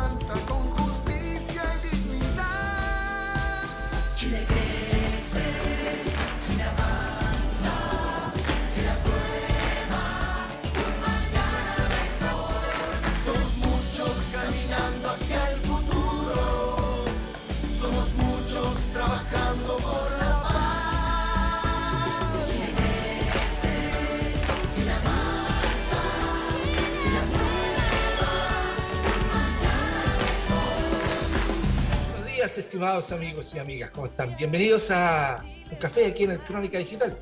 levanta con justicia y dignidad. Chile crece, Chile avanza, Chile aprueba, un mañana mejor. Somos muchos caminando hacia el futuro, somos muchos trabajando por la paz. Chile crece, Chile avanza, Chile aprueba, un mañana mejor. Buenos días, estimados amigos y amigas, ¿cómo están? Bienvenidos a un café aquí en el Crónica Digital.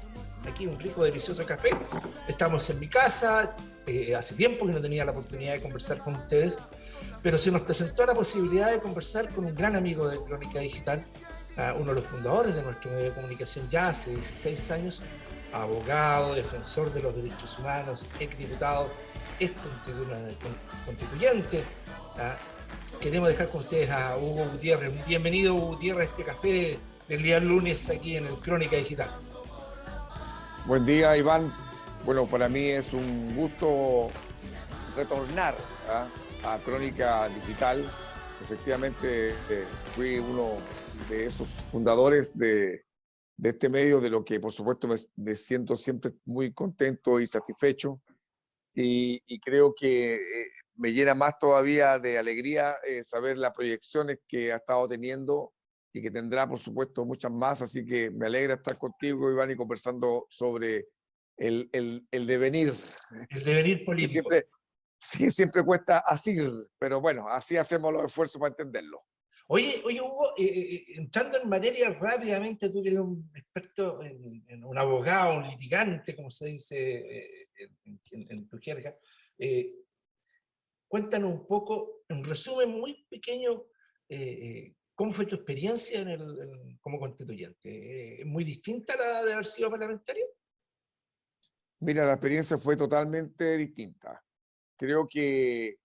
Aquí un rico, delicioso café. Estamos en mi casa, hace tiempo que no tenía la oportunidad de conversar con ustedes, pero se nos presentó la posibilidad de conversar con un gran amigo de Crónica Digital, uno de los fundadores de nuestro medio de comunicación ya hace 16 años, abogado, defensor de los derechos humanos, exdiputado, constituyente. Queremos dejar con ustedes a Hugo Gutiérrez. Bienvenido, Hugo Gutiérrez, a este café del día lunes aquí en el Crónica Digital. Buen día, Iván. Bueno, para mí es un gusto retornar a Crónica Digital. Efectivamente, fui uno de esos fundadores de este medio, de lo que por supuesto me siento siempre muy contento y satisfecho. Y creo que me llena más todavía de alegría saber las proyecciones que ha estado teniendo y que tendrá, por supuesto, muchas más. Así que me alegra estar contigo, Iván, y conversando sobre el devenir. El devenir Que político. siempre cuesta asir, pero bueno, así hacemos los esfuerzos para entenderlo. Oye, Hugo, entrando en materia rápidamente, tú que eres un experto, un abogado, un litigante, como se dice en tu jerga, cuéntanos un poco, en resumen muy pequeño, ¿cómo fue tu experiencia como constituyente? ¿Es muy distinta a la de haber sido parlamentario? Mira, la experiencia fue totalmente distinta. Creo que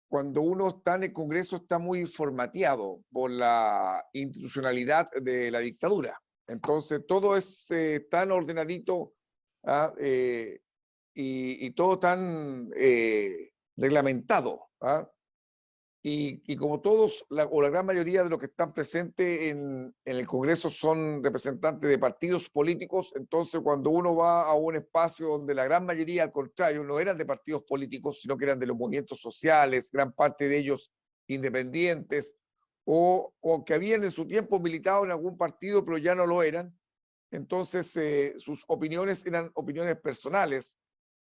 cuando uno está en el Congreso está muy formateado por la institucionalidad de la dictadura. Entonces todo es tan ordenadito y todo tan reglamentado. Y como todos, o la gran mayoría de los que están presentes en el Congreso son representantes de partidos políticos, entonces cuando uno va a un espacio donde la gran mayoría, al contrario, no eran de partidos políticos, sino que eran de los movimientos sociales, gran parte de ellos independientes, o que habían en su tiempo militado en algún partido, pero ya no lo eran, entonces sus opiniones eran opiniones personales,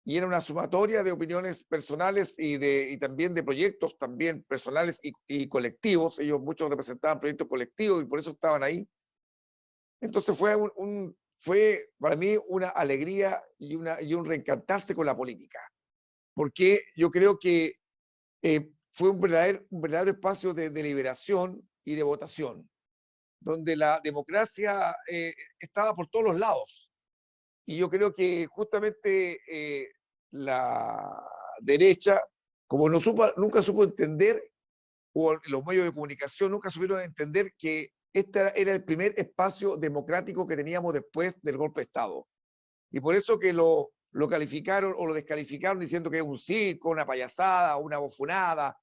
y era una sumatoria de opiniones personales y también de proyectos también personales y colectivos. Ellos muchos representaban proyectos colectivos y por eso estaban ahí. Entonces fue para mí una alegría y un reencantarse con la política, porque yo creo que fue un verdadero espacio de deliberación y de votación, donde la democracia estaba por todos los lados. Y yo creo que justamente la derecha, como nunca supo entender, o los medios de comunicación nunca supieron entender que este era el primer espacio democrático que teníamos después del golpe de Estado. Y por eso que lo calificaron o lo descalificaron diciendo que era un circo, una payasada, una bofonada.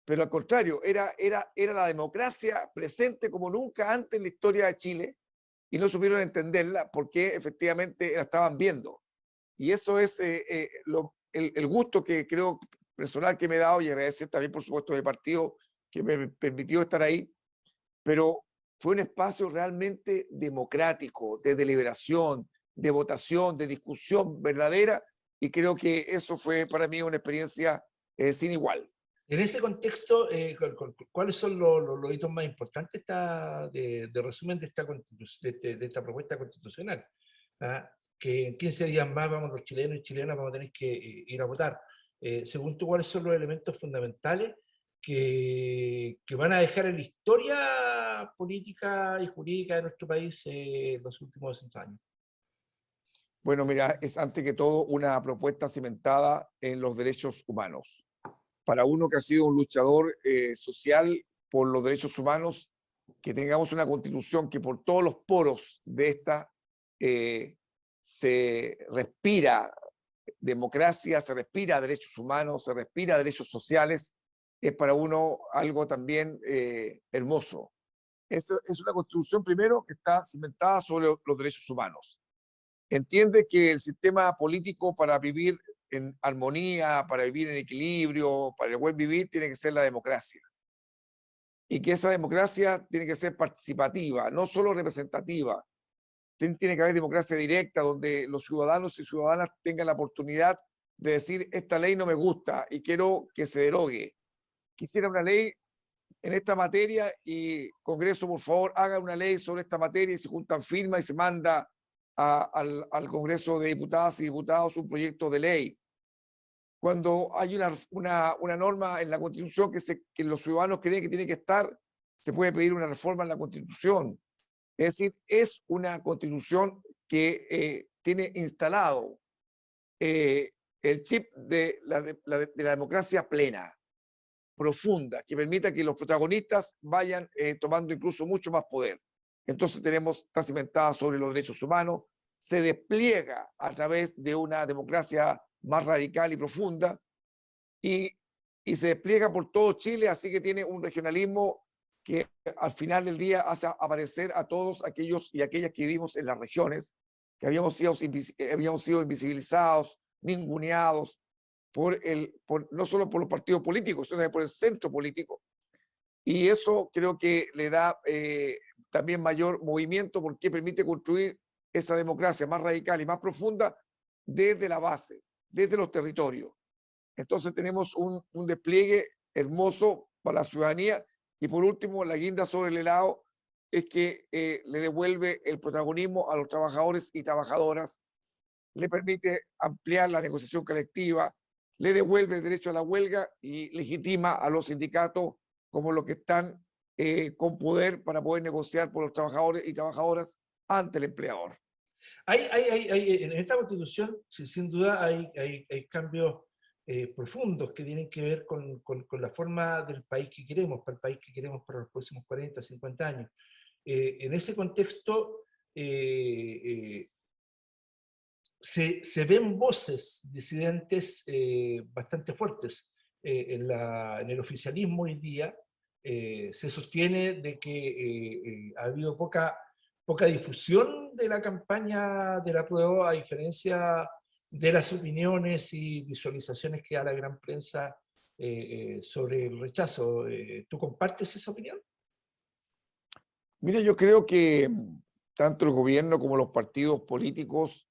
Pero al contrario, era la democracia presente como nunca antes en la historia de Chile, y no supieron entenderla porque efectivamente la estaban viendo. Y eso es el gusto que creo personal que me he dado, y agradecer también, por supuesto, a mi partido que me permitió estar ahí, pero fue un espacio realmente democrático, de deliberación, de votación, de discusión verdadera, y creo que eso fue para mí una experiencia sin igual. En ese contexto, ¿cuáles son los hitos más importantes de resumen de esta propuesta constitucional? Que en 15 días más vamos los chilenos y chilenas vamos a tener que ir a votar. Según tú, ¿cuáles son los elementos fundamentales que van a dejar en la historia política y jurídica de nuestro país los últimos 200 años? Bueno, mira, es ante que todo una propuesta cimentada en los derechos humanos. Para uno que ha sido un luchador social por los derechos humanos, que tengamos una constitución que por todos los poros de esta se respira democracia, se respira derechos humanos, se respira derechos sociales, es para uno algo también hermoso. Esto es una constitución, primero, que está cimentada sobre los derechos humanos. Entiende que el sistema político para vivir en armonía, para vivir en equilibrio, para el buen vivir, tiene que ser la democracia. Y que esa democracia tiene que ser participativa, no solo representativa. Tiene que haber democracia directa, donde los ciudadanos y ciudadanas tengan la oportunidad de decir, esta ley no me gusta y quiero que se derogue. Quisiera una ley en esta materia y Congreso, por favor, haga una ley sobre esta materia y se juntan firmas y se manda al Congreso de Diputadas y Diputados un proyecto de ley. Cuando hay una norma en la Constitución que los ciudadanos creen que tiene que estar, se puede pedir una reforma en la Constitución. Es decir, es una Constitución que tiene instalado el chip de la democracia plena, profunda, que permita que los protagonistas vayan tomando incluso mucho más poder. Entonces está cimentada sobre los derechos humanos, se despliega a través de una democracia más radical y profunda, y se despliega por todo Chile, así que tiene un regionalismo que al final del día hace aparecer a todos aquellos y aquellas que vivimos en las regiones, que habíamos sido invisibilizados, ninguneados, no solo por los partidos políticos, sino también por el centro político. Y eso creo que le da también mayor movimiento, porque permite construir esa democracia más radical y más profunda desde la base, desde los territorios. Entonces tenemos un despliegue hermoso para la ciudadanía. Y por último, la guinda sobre el helado es que le devuelve el protagonismo a los trabajadores y trabajadoras, le permite ampliar la negociación colectiva, le devuelve el derecho a la huelga y legitima a los sindicatos como los que están con poder para poder negociar por los trabajadores y trabajadoras ante el empleador. En esta Constitución, sin duda, hay cambios profundos que tienen que ver con la forma del país que queremos, para el país que queremos para los próximos 40, 50 años. En ese contexto, se ven voces disidentes bastante fuertes en el oficialismo hoy día. Se sostiene de que ha habido poca difusión de la campaña del apruebo, a diferencia de las opiniones y visualizaciones que da la gran prensa sobre el rechazo. ¿Tú compartes esa opinión? Mira, yo creo que tanto el gobierno como los partidos políticos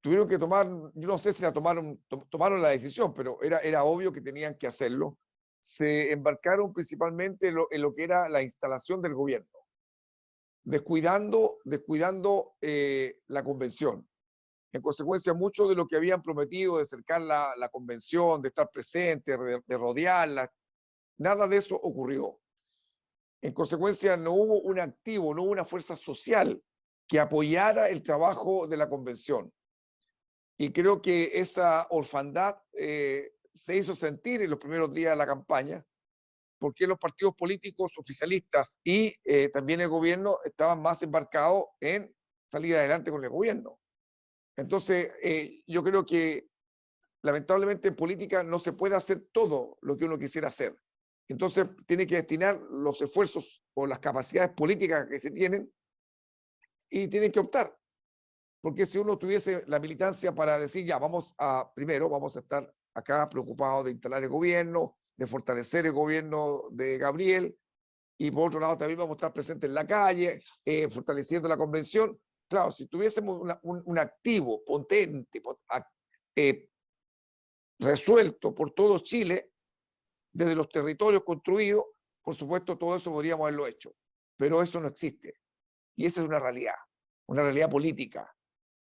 tuvieron que tomar, yo no sé si tomaron la decisión, pero era obvio que tenían que hacerlo. Se embarcaron principalmente en lo que era la instalación del gobierno, descuidando la convención. En consecuencia, mucho de lo que habían prometido de cercar la convención, de estar presente, de rodearla, nada de eso ocurrió. En consecuencia, no hubo un activo, no hubo una fuerza social que apoyara el trabajo de la convención. Y creo que esa orfandad se hizo sentir en los primeros días de la campaña, porque los partidos políticos oficialistas y también el gobierno estaban más embarcados en salir adelante con el gobierno. Entonces, yo creo que lamentablemente en política no se puede hacer todo lo que uno quisiera hacer. Entonces, tiene que destinar los esfuerzos o las capacidades políticas que se tienen y tienen que optar. Porque si uno tuviese la militancia para decir, ya, primero vamos a estar acá preocupados de instalar el gobierno, de fortalecer el gobierno de Gabriel, y por otro lado también vamos a estar presentes en la calle, fortaleciendo la convención. Claro, si tuviésemos un activo potente, resuelto por todo Chile, desde los territorios construidos, por supuesto todo eso podríamos haberlo hecho, pero eso no existe. Y esa es una realidad política.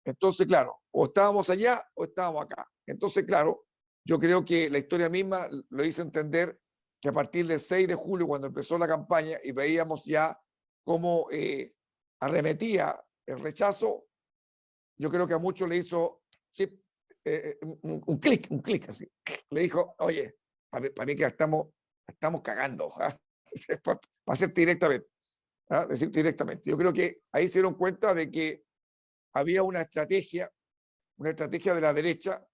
Entonces, claro, o estábamos allá o estábamos acá. Entonces, claro, yo creo que la historia misma lo hizo entender que a partir del 6 de julio, cuando empezó la campaña y veíamos ya cómo arremetía el rechazo, yo creo que a muchos le hizo un clic así. Le dijo, oye, para mí que estamos cagando, ¿ah? Para hacerte directamente, ¿ah? Decirte directamente. Yo creo que ahí se dieron cuenta de que había una estrategia de la derecha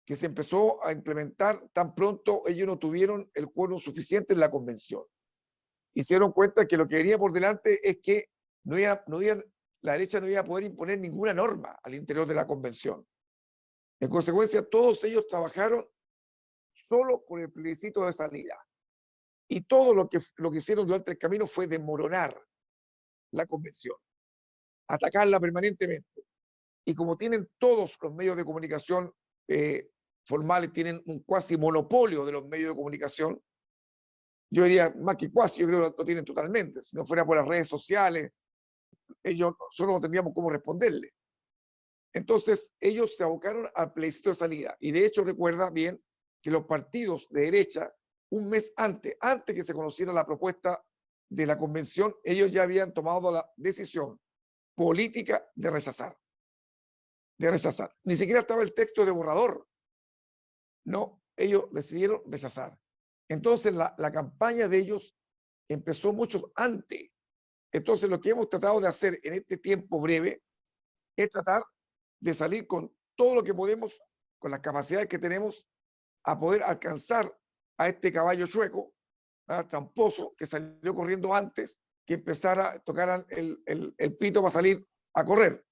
que se empezó a implementar tan pronto ellos no tuvieron el quórum suficiente en la convención. Y se dieron cuenta que lo que venía por delante es que la derecha no iba a poder imponer ninguna norma al interior de la convención. En consecuencia, todos ellos trabajaron solo por el plebiscito de salida. Y todo lo que hicieron durante el camino fue desmoronar la convención, atacarla permanentemente. Y como tienen todos los medios de comunicación formales, tienen un cuasi monopolio de los medios de comunicación, yo diría más que cuasi, yo creo que lo tienen totalmente. Si no fuera por las redes sociales, ellos solo no tendríamos cómo responderle. Entonces, ellos se abocaron al plebiscito de salida. Y de hecho, recuerda bien que los partidos de derecha, un mes antes que se conociera la propuesta de la convención, ellos ya habían tomado la decisión política de rechazar. Ni siquiera estaba el texto de borrador. No, ellos decidieron rechazar. Entonces, la campaña de ellos empezó mucho antes. Entonces, lo que hemos tratado de hacer en este tiempo breve es tratar de salir con todo lo que podemos, con las capacidades que tenemos, a poder alcanzar a este caballo chueco, tramposo, que salió corriendo antes que empezara a tocar el pito para salir a correr.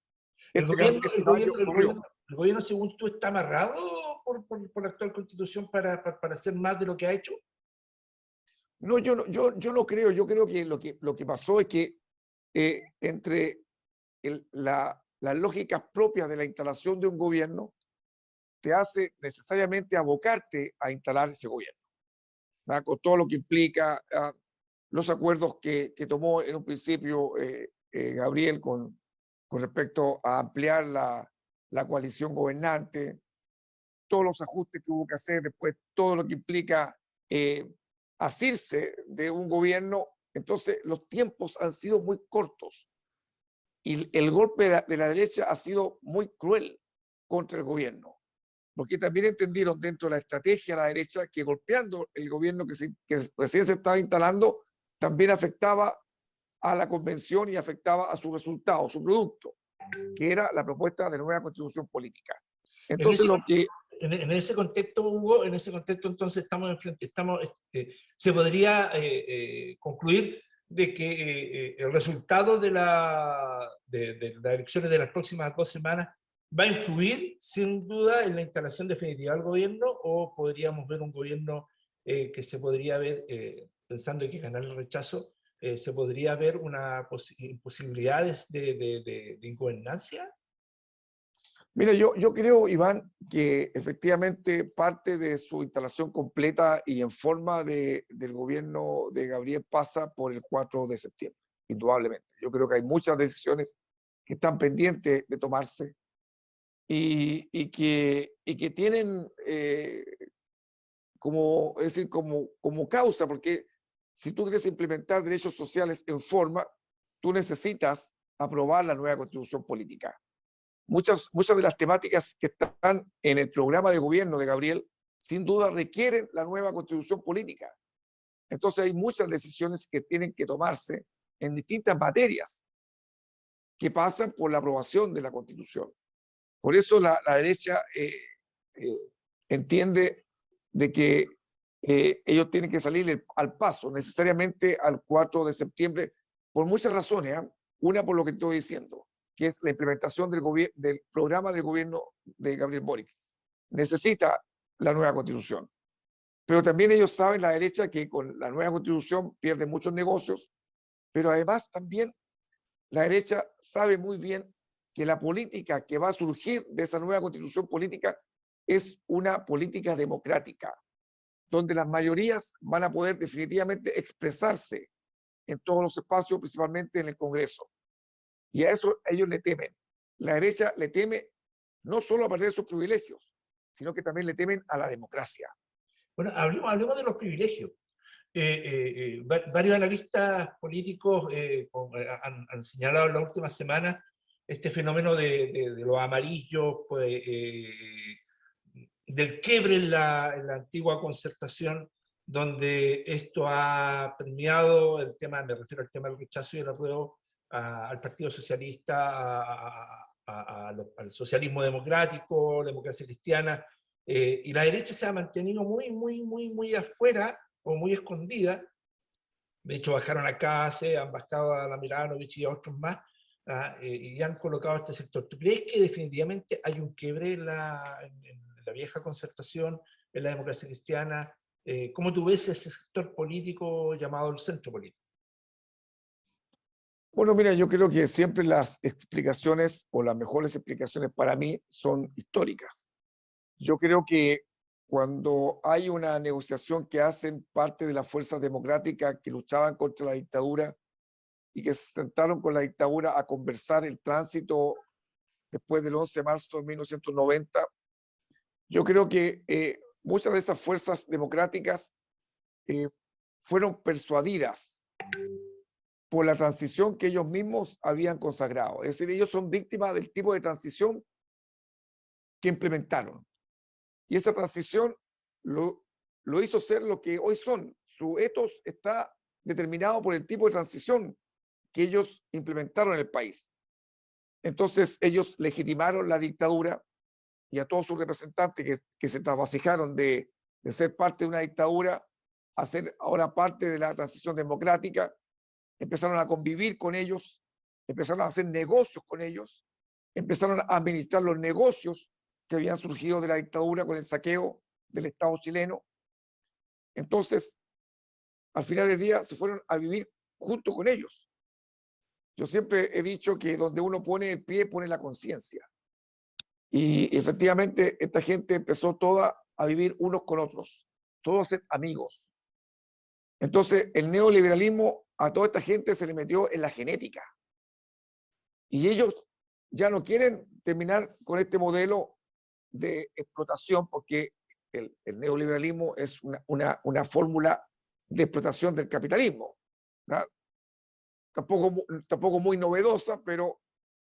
¿El Este caballo corrió. el gobierno, según tú, está amarrado por la actual constitución para hacer más de lo que ha hecho? No, yo no creo. Yo creo que lo que pasó es que entre las lógicas propias de la instalación de un gobierno te hace necesariamente abocarte a instalar ese gobierno, ¿verdad? Con todo lo que implica los acuerdos que tomó en un principio Gabriel con respecto a ampliar la coalición gobernante, todos los ajustes que hubo que hacer, después todo lo que implica asirse de un gobierno. Entonces los tiempos han sido muy cortos y el golpe de la derecha ha sido muy cruel contra el gobierno, porque también entendieron dentro de la estrategia de la derecha que golpeando el gobierno que recién se estaba instalando también afectaba a la convención y afectaba a su resultado, su producto, que era la propuesta de nueva constitución política. Entonces en ese contexto, Hugo, entonces se podría concluir de que el resultado de las elecciones de las próximas 2 semanas va a influir sin duda en la instalación definitiva del gobierno, o podríamos ver un gobierno que se podría ver, pensando en que ganar el rechazo, se podría ver una posibilidades de ingobernanza. Mira, yo creo, Iván, que efectivamente parte de su instalación completa y en forma del gobierno de Gabriel pasa por el 4 de septiembre, indudablemente. Yo creo que hay muchas decisiones que están pendientes de tomarse y que tienen como causa, porque si tú quieres implementar derechos sociales en forma, tú necesitas aprobar la nueva constitución política. Muchas de las temáticas que están en el programa de gobierno de Gabriel, sin duda requieren la nueva constitución política. Entonces hay muchas decisiones que tienen que tomarse en distintas materias que pasan por la aprobación de la constitución. Por eso la derecha entiende de que ellos tienen que salir al paso, necesariamente al 4 de septiembre, por muchas razones. Una, por lo que estoy diciendo, que es la implementación del programa de gobierno de Gabriel Boric. Necesita la nueva constitución. Pero también ellos saben, la derecha, que con la nueva constitución pierde muchos negocios, pero además también la derecha sabe muy bien que la política que va a surgir de esa nueva constitución política es una política democrática, donde las mayorías van a poder definitivamente expresarse en todos los espacios, principalmente en el Congreso. Y a eso ellos le temen. La derecha le teme no solo a perder sus privilegios, sino que también le temen a la democracia. Bueno, hablemos de los privilegios. Varios analistas políticos han señalado en las últimas semanas este fenómeno de los amarillos, pues, del quiebre en la antigua concertación, donde esto ha premiado el tema, me refiero al tema del rechazo y el apruebo al Partido Socialista, al socialismo democrático, la democracia cristiana, Y la derecha se ha mantenido muy afuera o muy escondida. De hecho, bajaron a Case, han bajado a la Milanovic y a otros más, y han colocado a este sector. ¿Tú crees que definitivamente hay un quiebre en la vieja concertación, en la democracia cristiana? ¿Cómo tú ves ese sector político llamado el centro político? Bueno, mira, yo creo que siempre las explicaciones o las mejores explicaciones para mí son históricas. Yo creo que cuando hay una negociación que hacen parte de las fuerzas democráticas que luchaban contra la dictadura y que se sentaron con la dictadura a conversar el tránsito después del 11 de marzo de 1990, yo creo que muchas de esas fuerzas democráticas fueron persuadidas por la transición que ellos mismos habían consagrado. Es decir, ellos son víctimas del tipo de transición que implementaron. Y esa transición lo hizo ser lo que hoy son. Su ethos está determinado por el tipo de transición que ellos implementaron en el país. Entonces, ellos legitimaron la dictadura y a todos sus representantes que se trasvasijaron de ser parte de una dictadura a ser ahora parte de la transición democrática, empezaron a convivir con ellos, empezaron a hacer negocios con ellos, empezaron a administrar los negocios que habían surgido de la dictadura con el saqueo del Estado chileno. Entonces, al final del día, se fueron a vivir junto con ellos. Yo siempre he dicho que donde uno pone el pie, pone la conciencia. Y efectivamente, esta gente empezó toda a vivir unos con otros, todos a ser amigos. Entonces, el neoliberalismo a toda esta gente se le metió en la genética. Y ellos ya no quieren terminar con este modelo de explotación, porque el neoliberalismo es una fórmula de explotación del capitalismo, ¿verdad? Tampoco muy novedosa, pero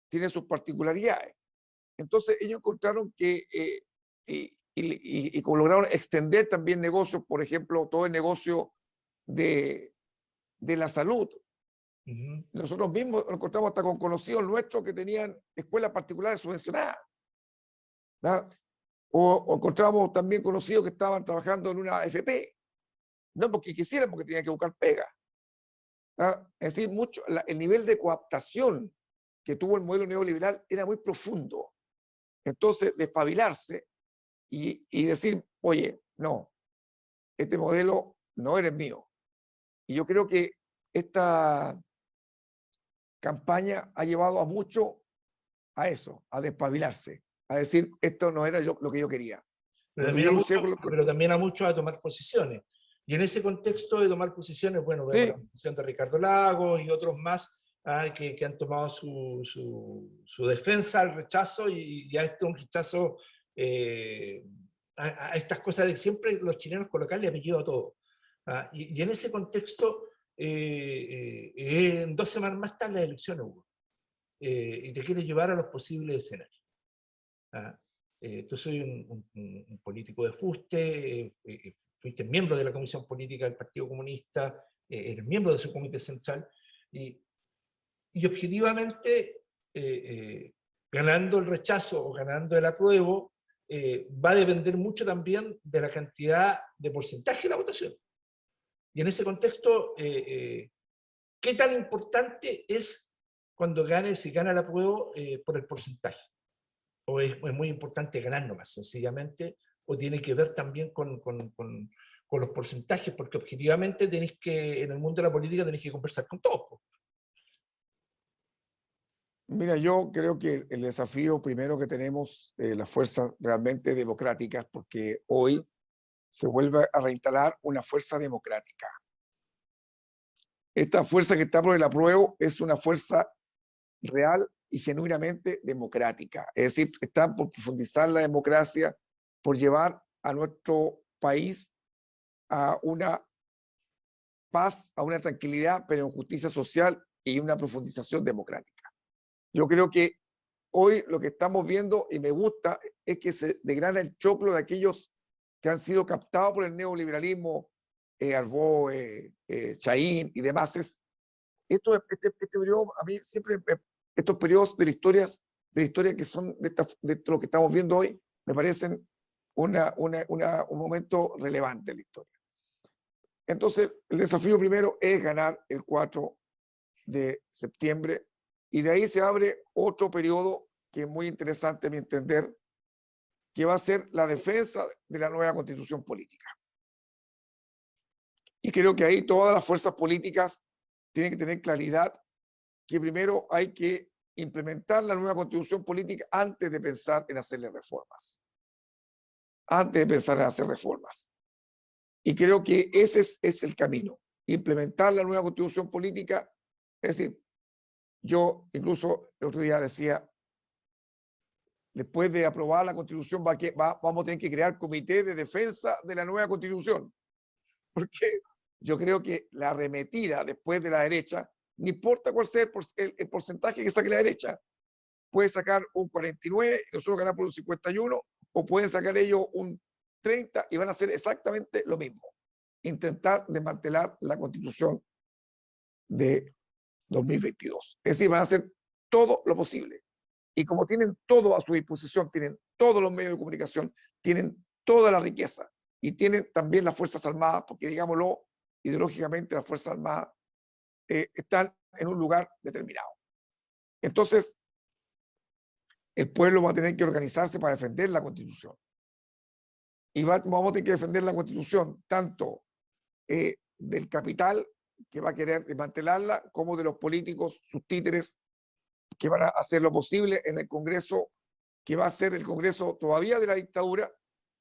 tiene sus particularidades. Entonces ellos encontraron que, y lograron extender también negocios, por ejemplo, todo el negocio de la salud. Nosotros mismos nos encontramos hasta con conocidos nuestros que tenían escuelas particulares subvencionadas, ¿verdad? O encontramos también conocidos que estaban trabajando en una FP, no porque quisieran, porque tenían que buscar pega, ¿verdad? Es decir, el nivel de coaptación que tuvo el modelo neoliberal era muy profundo. Entonces, despabilarse y decir, oye, no, este modelo no era el mío. Y yo creo que esta campaña ha llevado a mucho a eso, a despabilarse, a decir, esto no era lo que yo quería. Pero también a muchos a tomar posiciones. Y en ese contexto de tomar posiciones, bueno, vemos la posición de Ricardo Lagos y otros más que han tomado su defensa al rechazo y a un rechazo a estas cosas de que siempre los chilenos colocarle apellido a todo. Y en ese contexto, en 2 semanas más están las elecciones, Hugo, y te quieres llevar a los posibles escenarios. Tú soy un político de fuste, fuiste miembro de la Comisión Política del Partido Comunista, eres miembro de su comité central, y objetivamente, ganando el rechazo o ganando el apruebo, va a depender mucho también de la cantidad de porcentaje de la votación. Y en ese contexto, ¿qué tan importante es cuando si gana el apruebo por el porcentaje? ¿O es muy importante ganar nomás, sencillamente? ¿O tiene que ver también con los porcentajes? Porque objetivamente en el mundo de la política tenéis que conversar con todos. Mira, yo creo que el desafío primero que tenemos, las fuerzas realmente democráticas, porque hoy se vuelve a reinstalar una fuerza democrática. Esta fuerza que está por el apruebo es una fuerza real y genuinamente democrática. Es decir, están por profundizar la democracia, por llevar a nuestro país a una paz, a una tranquilidad, pero en justicia social y una profundización democrática. Yo creo que hoy lo que estamos viendo, y me gusta, es que se degrada el choclo de aquellos que han sido captados por el neoliberalismo, Arbó, Chaín y demás. Este periodo, a mí siempre, estos periodos de la historia que son de lo que estamos viendo hoy, me parecen un momento relevante en la historia. Entonces, el desafío primero es ganar el 4 de septiembre y de ahí se abre otro periodo que es muy interesante a mi entender, que va a ser la defensa de la nueva constitución política. Y creo que ahí todas las fuerzas políticas tienen que tener claridad que primero hay que implementar la nueva constitución política antes de pensar en hacerle reformas. Antes de pensar en hacer reformas. Y creo que ese es el camino. Implementar la nueva constitución política, es decir, yo incluso el otro día decía, después de aprobar la constitución vamos a tener que crear comité de defensa de la nueva constitución. Porque yo creo que la arremetida después de la derecha, no importa cuál sea el porcentaje que saque la derecha, puede sacar un 49 y nosotros ganar por un 51, o pueden sacar ellos un 30 y van a hacer exactamente lo mismo. Intentar desmantelar la constitución de 2022. Es decir, van a hacer todo lo posible. Y como tienen todo a su disposición, tienen todos los medios de comunicación, tienen toda la riqueza y tienen también las Fuerzas Armadas, porque digámoslo, ideológicamente las Fuerzas Armadas están en un lugar determinado. Entonces, el pueblo va a tener que organizarse para defender la Constitución. Y vamos a tener que defender la Constitución tanto del capital que va a querer desmantelarla, como de los políticos, sus títeres, que van a hacer lo posible en el Congreso, que va a ser el Congreso todavía de la dictadura,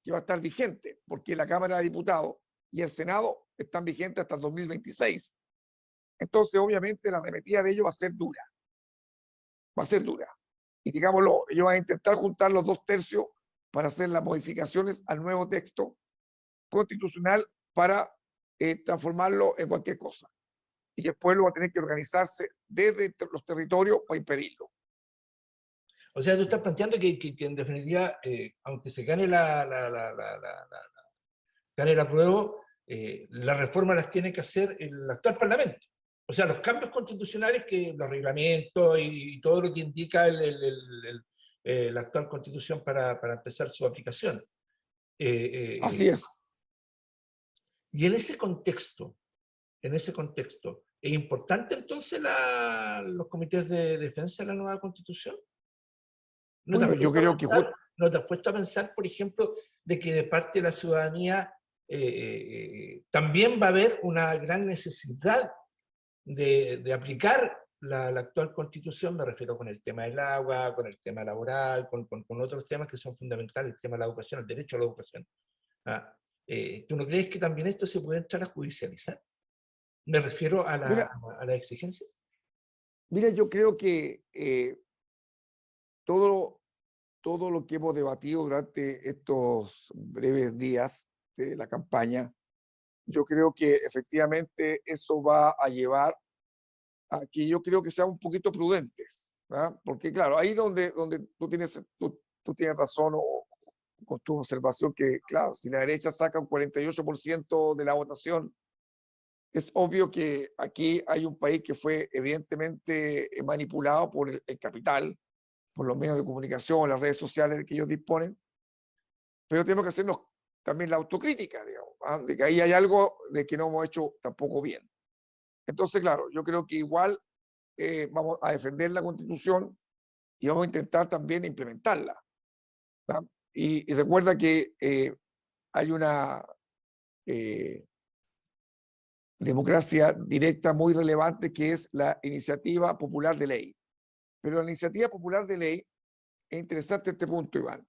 que va a estar vigente, porque la Cámara de Diputados y el Senado están vigentes hasta el 2026. Entonces, obviamente, la arremetida de ellos va a ser dura. Va a ser dura. Y digámoslo, ellos van a intentar juntar los 2/3 para hacer las modificaciones al nuevo texto constitucional para transformarlo en cualquier cosa. Y el pueblo va a tener que organizarse desde los territorios para impedirlo. O sea, tú estás planteando que en definitiva, aunque se gane gane el apruebo, las reformas las tiene que hacer el actual Parlamento. O sea, los cambios constitucionales, los reglamentos y todo lo que indica la actual Constitución para empezar su aplicación. Así es. Y en ese contexto, ¿es importante entonces los comités de defensa de la nueva Constitución? Bueno, yo creo que... ¿No te has puesto a pensar, por ejemplo, de que de parte de la ciudadanía también va a haber una gran necesidad de aplicar la actual Constitución? Me refiero con el tema del agua, con el tema laboral, con otros temas que son fundamentales, el tema de la educación, el derecho a la educación. ¿Tú no crees que también esto se puede entrar a judicializar? Me refiero a la exigencia. Mira, yo creo que todo lo que hemos debatido durante estos breves días de la campaña, yo creo que efectivamente eso va a llevar a que yo creo que sean un poquito prudentes, ¿verdad? Porque claro, ahí donde tú tienes razón con tu observación que, claro, si la derecha saca un 48% de la votación, es obvio que aquí hay un país que fue evidentemente manipulado por el capital, por los medios de comunicación, las redes sociales de que ellos disponen, pero tenemos que hacernos también la autocrítica, digamos, de que ahí hay algo de que no hemos hecho tampoco bien. Entonces, claro, yo creo que igual vamos a defender la Constitución y vamos a intentar también implementarla, ¿verdad? Y recuerda que hay una democracia directa muy relevante que es la iniciativa popular de ley. Pero la iniciativa popular de ley, es interesante este punto, Iván.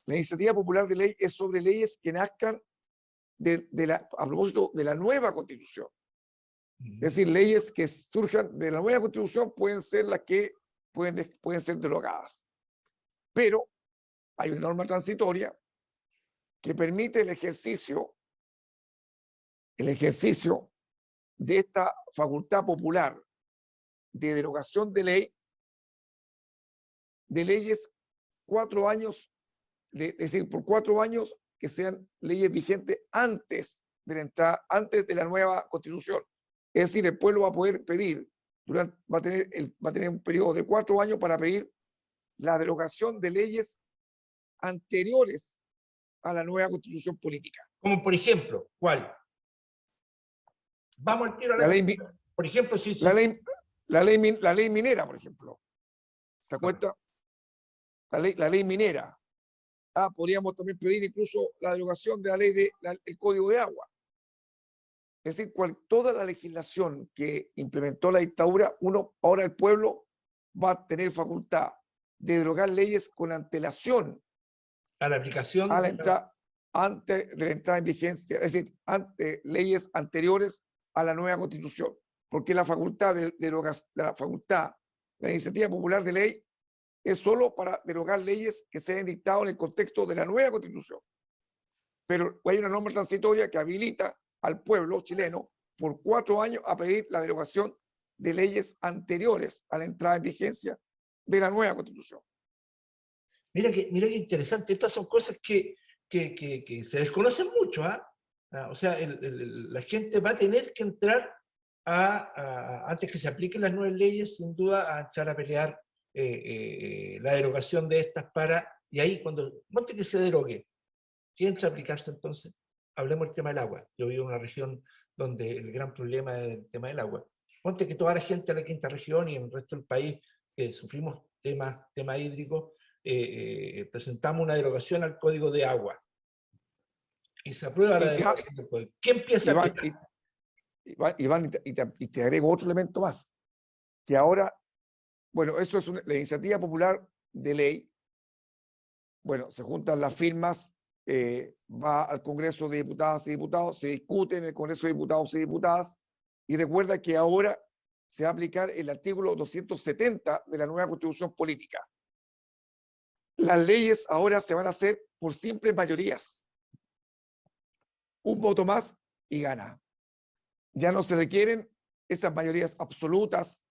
La iniciativa popular de ley es sobre leyes que nazcan a propósito de la nueva Constitución. Es decir, leyes que surjan de la nueva Constitución pueden ser las que pueden ser derogadas. Pero hay una norma transitoria que permite el ejercicio de esta facultad popular de derogación de leyes 4 años, es decir, por 4 años que sean leyes vigentes antes de la nueva Constitución. Es decir, el pueblo va a poder pedir, va a tener un periodo de 4 años para pedir la derogación de leyes anteriores a la nueva constitución política. Como por ejemplo, ¿cuál? Vamos al tiro a La ley, mi- por ejemplo, si, la ley, la ley minera, por ejemplo. ¿Se acuerda? La ley minera. Podríamos también pedir incluso la derogación de la ley del Código de Agua. Es decir, toda la legislación que implementó la dictadura, ahora el pueblo va a tener facultad de derogar leyes con antelación a la aplicación a la entrada, antes de la entrada en vigencia, es decir, leyes anteriores a la nueva constitución, porque la facultad de la iniciativa popular de ley es solo para derogar leyes que se hayan dictado en el contexto de la nueva constitución. Pero hay una norma transitoria que habilita al pueblo chileno por 4 años a pedir la derogación de leyes anteriores a la entrada en vigencia de la nueva constitución. Mira qué interesante. Estas son cosas que se desconocen mucho. O sea, la gente va a tener que entrar antes que se apliquen las nuevas leyes, sin duda, a entrar a pelear la derogación de estas y ahí cuando monte que se derogue, ¿qué entra a aplicarse entonces? Hablemos del tema del agua. Yo vivo en una región donde el gran problema es el tema del agua. Ponte que toda la gente de la quinta región y en el resto del país que sufrimos tema hídrico, presentamos una derogación al Código de Agua. Y se aprueba la derogación del Código. ¿Qué empieza a aplicar? Iván, y te agrego otro elemento más, que ahora, bueno, eso es la iniciativa popular de ley, bueno, se juntan las firmas, va al Congreso de Diputadas y Diputados, se discute en el Congreso de Diputados y Diputadas, y recuerda que ahora se va a aplicar el artículo 270 de la nueva Constitución Política. Las leyes ahora se van a hacer por simples mayorías. Un voto más y gana. Ya no se requieren esas mayorías absolutas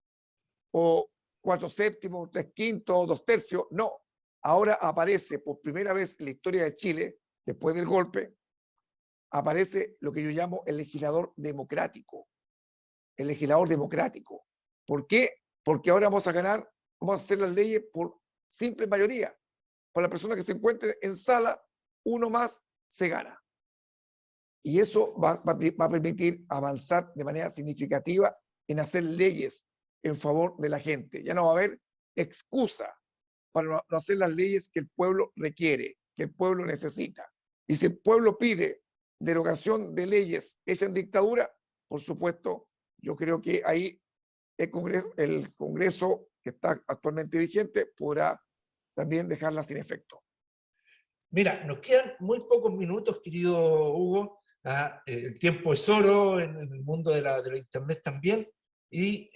o 4/7, 3/5, 2/3. No. Ahora aparece por primera vez en la historia de Chile, después del golpe, aparece lo que yo llamo el legislador democrático. El legislador democrático. ¿Por qué? Porque ahora vamos a hacer las leyes por simple mayoría. Para la persona que se encuentre en sala, uno más se gana. Y eso va a permitir avanzar de manera significativa en hacer leyes en favor de la gente. Ya no va a haber excusa para no hacer las leyes que el pueblo requiere, que el pueblo necesita. Y si el pueblo pide derogación de leyes hechas en dictadura, por supuesto, yo creo que ahí el Congreso que está actualmente vigente podrá también dejarla sin efecto. Mira, nos quedan muy pocos minutos, querido Hugo. El tiempo es oro en el mundo de la Internet también. Y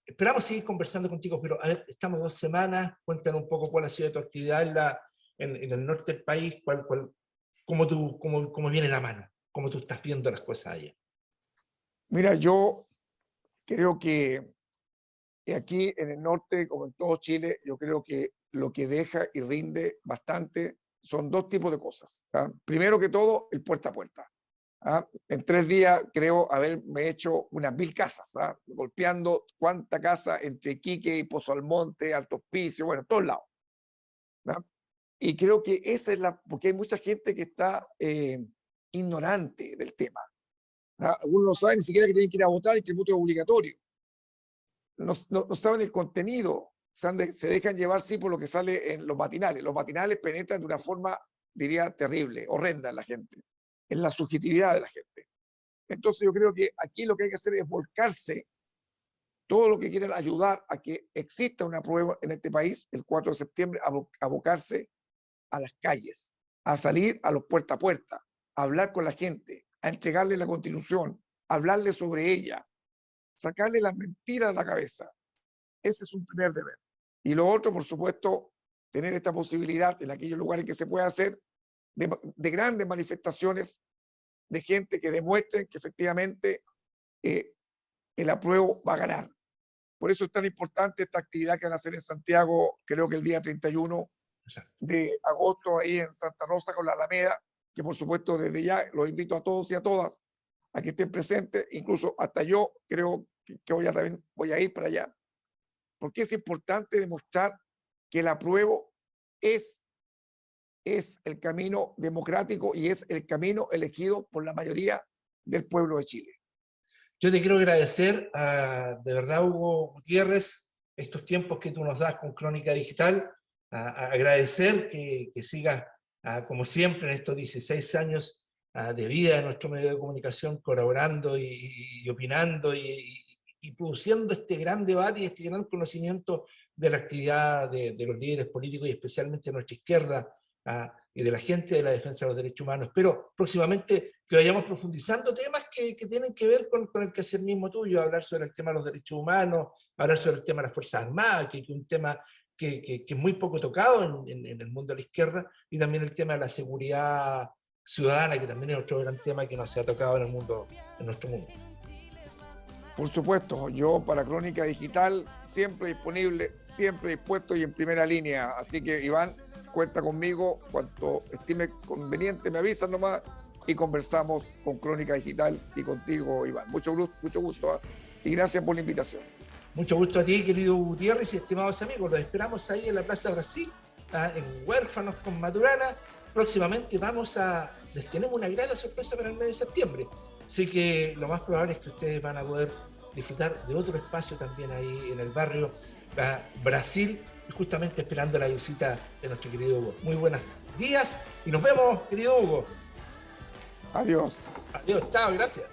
esperamos seguir conversando contigo, pero a ver, estamos 2 semanas. Cuéntanos un poco cuál ha sido tu actividad en el norte del país, cómo viene la mano, cómo tú estás viendo las cosas allá. Mira, yo creo que aquí en el norte, como en todo Chile, yo creo que lo que deja y rinde bastante son 2 tipos de cosas. Primero que todo, el puerta a puerta. En 3 días creo haberme hecho unas 1000 casas, golpeando cuánta casa entre Iquique y Pozo Almonte, Alto Hospicio, bueno, todos lados. Y creo que esa es porque hay mucha gente que está ignorante del tema. Algunos no saben ni siquiera que tienen que ir a votar y que el voto es obligatorio. No saben el contenido, se dejan llevar sí por lo que sale en los matinales. Los matinales penetran de una forma, diría, terrible, horrenda en la gente, en la subjetividad de la gente. Entonces yo creo que aquí lo que hay que hacer es volcarse todo lo que quieran ayudar a que exista una prueba en este país el 4 de septiembre, abocarse a las calles, a salir a los puerta a puerta, a hablar con la gente, a entregarle la Constitución, a hablarle sobre ella, sacarle las mentiras de la cabeza. Ese es un primer deber. Y lo otro, por supuesto, tener esta posibilidad en aquellos lugares que se pueda hacer de grandes manifestaciones de gente que demuestren que efectivamente el apruebo va a ganar. Por eso es tan importante esta actividad que van a hacer en Santiago, creo que el día 31 de agosto, ahí en Santa Rosa con la Alameda, que por supuesto desde ya los invito a todos y a todas a que estén presentes, incluso hasta yo creo que voy a ir para allá, porque es importante demostrar que el apruebo es es el camino democrático y es el camino elegido por la mayoría del pueblo de Chile. Yo te quiero agradecer, de verdad, Hugo Gutiérrez, estos tiempos que tú nos das con Crónica Digital, agradecer que sigas, como siempre, en estos 16 años de vida de nuestro medio de comunicación, colaborando y opinando y produciendo este gran debate y este gran conocimiento de la actividad de los líderes políticos y especialmente de nuestra izquierda y de la gente de la defensa de los derechos humanos. Pero próximamente que vayamos profundizando temas que tienen que ver con el quehacer mismo tuyo, hablar sobre el tema de los derechos humanos, hablar sobre el tema de las Fuerzas Armadas, que es un tema que es muy poco tocado en el mundo de la izquierda, y también el tema de la seguridad ciudadana, que también es otro gran tema que no se ha tocado en el mundo, en nuestro mundo. Por supuesto, yo para Crónica Digital siempre disponible, siempre dispuesto y en primera línea. Así que, Iván, cuenta conmigo, cuanto estime conveniente me avisan nomás y conversamos con Crónica Digital y contigo, Iván. Mucho gusto y gracias por la invitación. Mucho gusto a ti, querido Gutiérrez y estimados amigos. Los esperamos ahí en la Plaza Brasil, en Huérfanos con Maturana. Próximamente les tenemos una gran sorpresa para el mes de septiembre. Así que lo más probable es que ustedes van a poder disfrutar de otro espacio también ahí en el barrio Brasil, y justamente esperando la visita de nuestro querido Hugo. Muy buenos días y nos vemos, querido Hugo. Adiós. Adiós, chao, gracias.